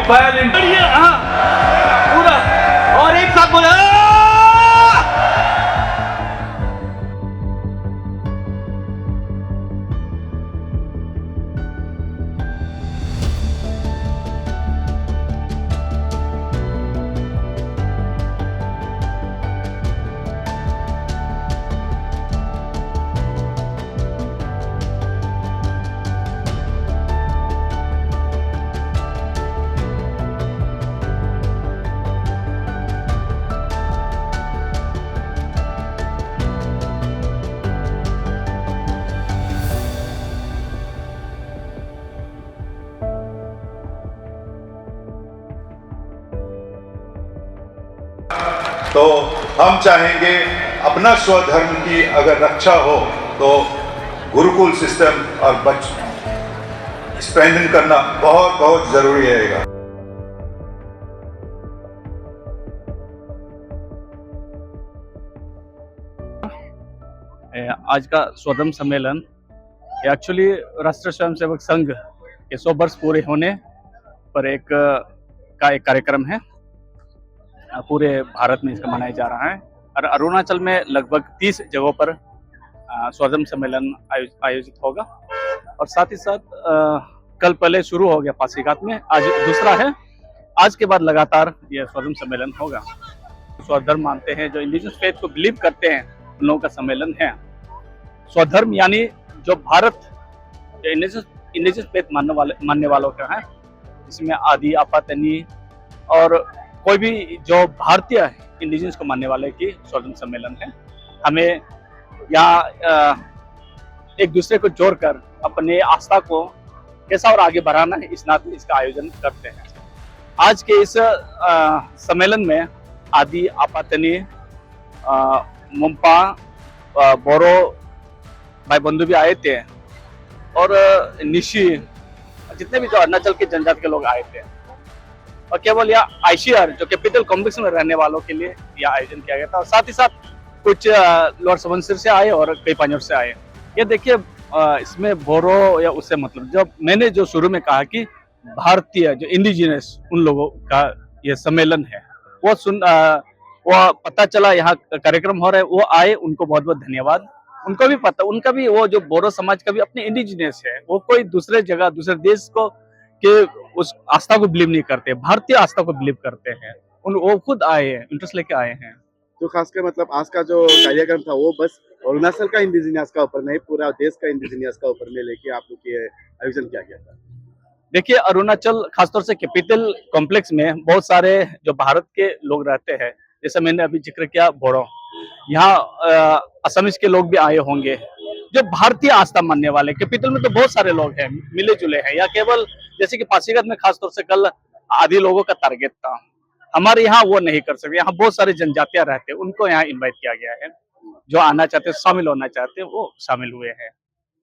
फैल इन पूरा और एक साथ बोले तो हम चाहेंगे अपना स्वधर्म की अगर रक्षा हो तो गुरुकुल सिस्टम और स्ट्रेंथन करना बहुत बहुत जरूरी रहेगा। आज का स्वधर्म सम्मेलन एक्चुअली राष्ट्रीय स्वयंसेवक संघ के 100 वर्ष पूरे होने पर एक कार्यक्रम है। पूरे भारत में इसका मनाया जा रहा है और अरुणाचल में लगभग 30 जगहों पर स्वधर्म सम्मेलन आयोजित होगा और साथ ही साथ कल पहले शुरू हो गया पासीघाट में, आज दूसरा है। आज के बाद लगातार यह स्वधर्म सम्मेलन होगा। स्वधर्म मानते हैं, जो इंडिजिनस फेथ को बिलीव करते हैं, उन लोगों का सम्मेलन है। स्वधर्म यानी जो भारत इंडिजिनस फेथ मानने वालों का है, इसमें आदि आपातनी और कोई भी जो भारतीय इंडिजिनस को मानने वाले की स्वधर्म सम्मेलन है। हमें यहाँ एक दूसरे को जोड़कर अपने आस्था को कैसा और आगे बढ़ाना है, इस नाते इसका आयोजन करते हैं। आज के इस सम्मेलन में आदि आपातनी, मुम्पा, बोरो भाई बंधु भी आए थे और निशी, जितने भी जो अरुणाचल के जनजाति के लोग आए थे। और केवल यह आईसीआर जो कैपिटल कॉम्प्लेक्स में रहने वालों के लिए यह आयोजन किया गया था और साथ ही साथ कुछ लोअर सुबनसिरी से आए और कई पांजोर से आए। ये देखिए, इसमें बोरो या उससे मतलब, जब मैंने जो शुरू में कहा कि भारतीय जो इंडिजिनस उन लोगों का यह सम्मेलन है, वो पता चला यहाँ कार्यक्रम हो रहा है, वो आए, उनको बहुत बहुत धन्यवाद। उनको भी पता, उनका भी वो जो बोरो समाज का भी अपने इंडिजिनस है, वो कोई दूसरे जगह दूसरे देश को के उस आस्था को बिलीव नहीं करते, भारतीय आस्था को बिलीव करते हैं। वो खुद आए हैं, इंटरेस्ट लेके आए हैं। तो खासकर मतलब आज का जो कार्यक्रम था वो बस अरुणाचल का इंडिजिनियस का ऊपर नहीं, पूरा देश का इंडिजिनियस का ऊपर में लेके आप लोग के आयोजन किया गया था। देखिए, अरुणाचल खासतौर से कैपिटल कॉम्प्लेक्स में बहुत सारे जो भारत के लोग रहते हैं, जैसे मैंने अभी जिक्र किया बोरो, यहाँ असमीज के लोग भी आए होंगे जो भारतीय आस्था मानने वाले। कैपिटल में तो बहुत सारे लोग हैं, मिले जुले हैं। या केवल जैसे कि पासीघाट में खासतौर से कल आदि लोगों का टारगेट था, हमारे यहाँ वो नहीं कर सकते। यहाँ बहुत सारे जनजातियां रहते हैं, उनको यहाँ इनवाइट किया गया है। जो आना चाहते हैं, शामिल होना चाहते हैं, वो शामिल हुए हैं।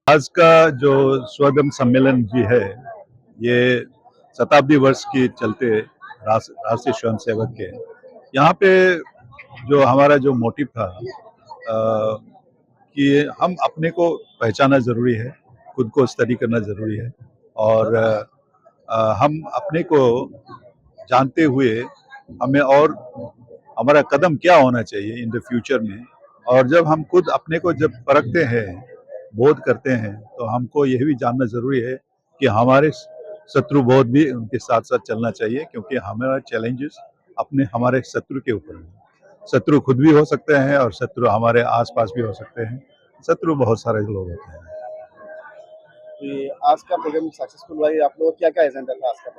आज का जो स्वधर्म सम्मेलन जी है, ये शताब्दी वर्ष की चलते राष्ट्रीय स्वयंसेवक के यहाँ पे जो हमारा जो मोटिव था कि हम अपने को पहचानना जरूरी है, खुद को स्टडी करना जरूरी है और हम अपने को जानते हुए हमें और हमारा कदम क्या होना चाहिए इन द फ्यूचर में। और जब हम खुद अपने को जब परखते हैं, बोध करते हैं, तो हमको यह भी जानना जरूरी है कि हमारे शत्रु बोध भी उनके साथ साथ चलना चाहिए, क्योंकि हमारा चैलेंजेस हमारे शत्रु के ऊपर है। शत्रु खुद भी हो सकते हैं और शत्रु हमारे आसपास भी हो सकते हैं। शत्रु बहुत सारे लोग होते हैं। आज का प्रोग्राम सक्सेसफुल हुआ, आप लोग क्या क्या एजेंडा था आज का?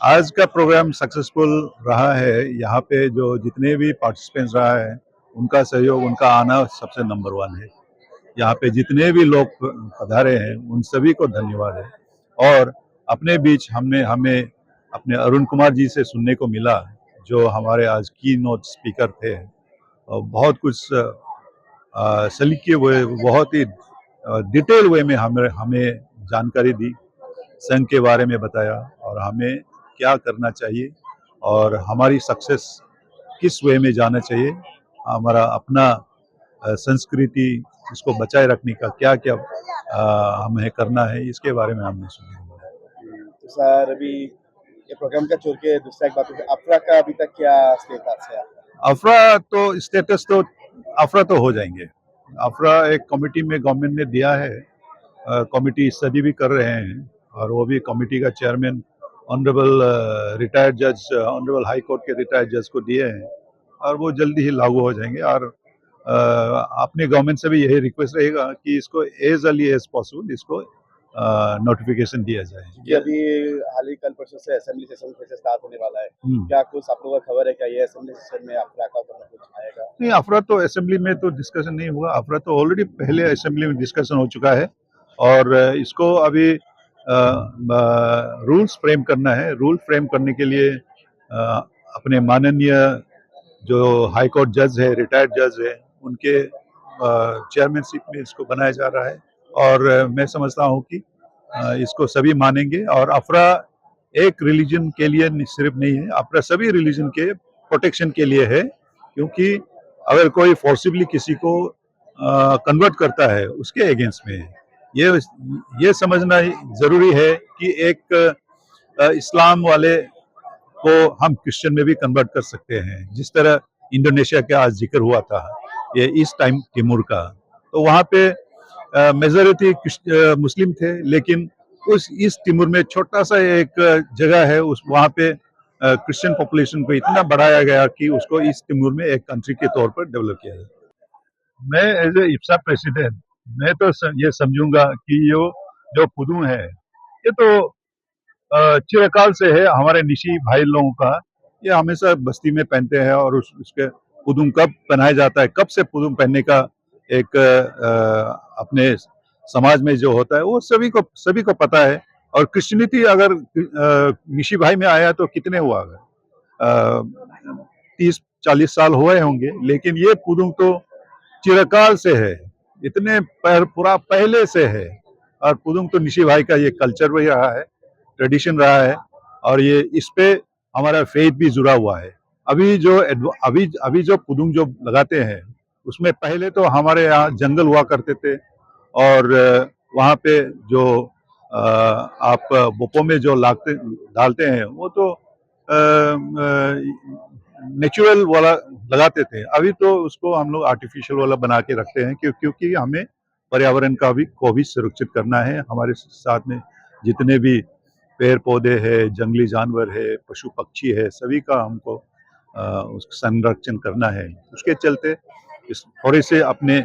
आज का प्रोग्राम सक्सेसफुल रहा है। यहाँ पे जो जितने भी पार्टिसिपेंट्स रहा है, उनका सहयोग, उनका आना सबसे नंबर 1 है। यहाँ पे जितने भी लोग पधारे हैं, उन सभी को धन्यवाद है। और अपने बीच हमें अपने अरुण कुमार जी से सुनने को मिला, जो हमारे आज की नोट स्पीकर थे, और बहुत कुछ सलीके हुए, बहुत ही डिटेल वे में हमें जानकारी दी, संघ के बारे में बताया और हमें क्या करना चाहिए और हमारी सक्सेस किस वे में जाना चाहिए, हमारा अपना संस्कृति इसको बचाए रखने का क्या क्या हमें करना है, इसके बारे में हमने सुना। तो सर, अभी ये प्रोग्राम का छोड़ के दूसरा एक बात है, अफरा का अभी तक क्या स्टेटस है? अफरा तो स्टेटस तो अफरा तो हो जाएंगे। अफरा एक कमेटी में गवर्नमेंट ने दिया है, कमेटी स्टडी भी कर रहे हैं और वो भी कमेटी का चेयरमैन ऑनरेबल रिटायर्ड जज, ऑनरेबल हाई कोर्ट के रिटायर्ड जज को दिए हैं और वो जल्दी ही लागू हो जाएंगे। और अपने गवर्नमेंट से भी यही रिक्वेस्ट रहेगा कि इसको एज अर्ली एज पॉसिबल इसको नोटिफिकेशन दिया जाए। कि अभी हाल ही कल परसों से असेंबली सेशन फिर से स्टार्ट होने वाला है, क्या कुछ आप लोगों को खबर है क्या ये असेंबली सेशन में अफरा का ऊपर कुछ आएगा? नहीं, अफरा तो असेंबली में तो डिस्कशन नहीं हुआ। अफरा तो ऑलरेडी पहले असेंबली में डिस्कशन हो चुका है और इसको अभी रूल्स फ्रेम करना है। रूल फ्रेम करने के लिए अपने माननीय जो हाई कोर्ट जज है, रिटायर्ड जज है, उनके चेयरमैनशिप में इसको बनाया जा रहा है और मैं समझता हूँ कि इसको सभी मानेंगे। और अफरा एक रिलीजन के लिए सिर्फ नहीं है, अफरा सभी रिलीजन के प्रोटेक्शन के लिए है, क्योंकि अगर कोई फोर्सिबली किसी को कन्वर्ट करता है उसके अगेंस्ट में है। ये समझना जरूरी है कि एक इस्लाम वाले को हम क्रिश्चियन में भी कन्वर्ट कर सकते हैं, जिस तरह इंडोनेशिया का आज जिक्र हुआ था, ये इस टाइम तिमूर का, तो वहाँ पे मेजॉरिटी मुस्लिम थे, लेकिन इस तिमूर में छोटा सा एक जगह है, उस वहाँ पे क्रिश्चियन पॉपुलेशन को इतना बढ़ाया गया कि उसको इस तिमूर में एक कंट्री के तौर पर डेवलप किया जाए। मैं एज ए इप्सा प्रेसिडेंट मैं तो ये समझूंगा कि ये जो पुदुंग है ये तो चिरकाल से है हमारे निशी भाई लोगों का। ये हमेशा बस्ती में पहनते हैं और उसके पुदुंग कब पहनाया जाता है, कब से पुदुंग पहनने का एक अपने समाज में जो होता है वो सभी को पता है। और क्रिश्चियनिटी अगर निशी भाई में आया तो कितने हुआ, 30-40 साल हुए होंगे, लेकिन ये पुदुंग तो चिरकाल से है, इतने पूरा पहले से है। और पुदुंग तो निशी भाई का ये कल्चर भी रहा है, ट्रेडिशन रहा है और ये इस पे हमारा फेथ भी जुड़ा हुआ है। अभी जो पुदुंग जो लगाते हैं उसमें पहले तो हमारे यहाँ जंगल हुआ करते थे और वहाँ पे जो आप बोपो में जो डालते हैं वो तो नेचुरल वाला लगाते थे। अभी तो उसको हम लोग आर्टिफिशियल वाला बना के रखते हैं क्योंकि हमें पर्यावरण को भी सुरक्षित करना है। हमारे साथ में जितने भी पेड़ पौधे हैं, जंगली जानवर है, पशु पक्षी है, सभी का हमको उसका संरक्षण करना है। उसके चलते इस थोड़े से अपने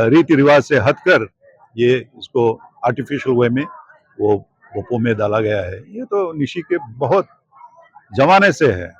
रीति रिवाज से हटकर ये इसको आर्टिफिशियल वे में वो बोपो में डाला गया है। ये तो निशी के बहुत जमाने से है।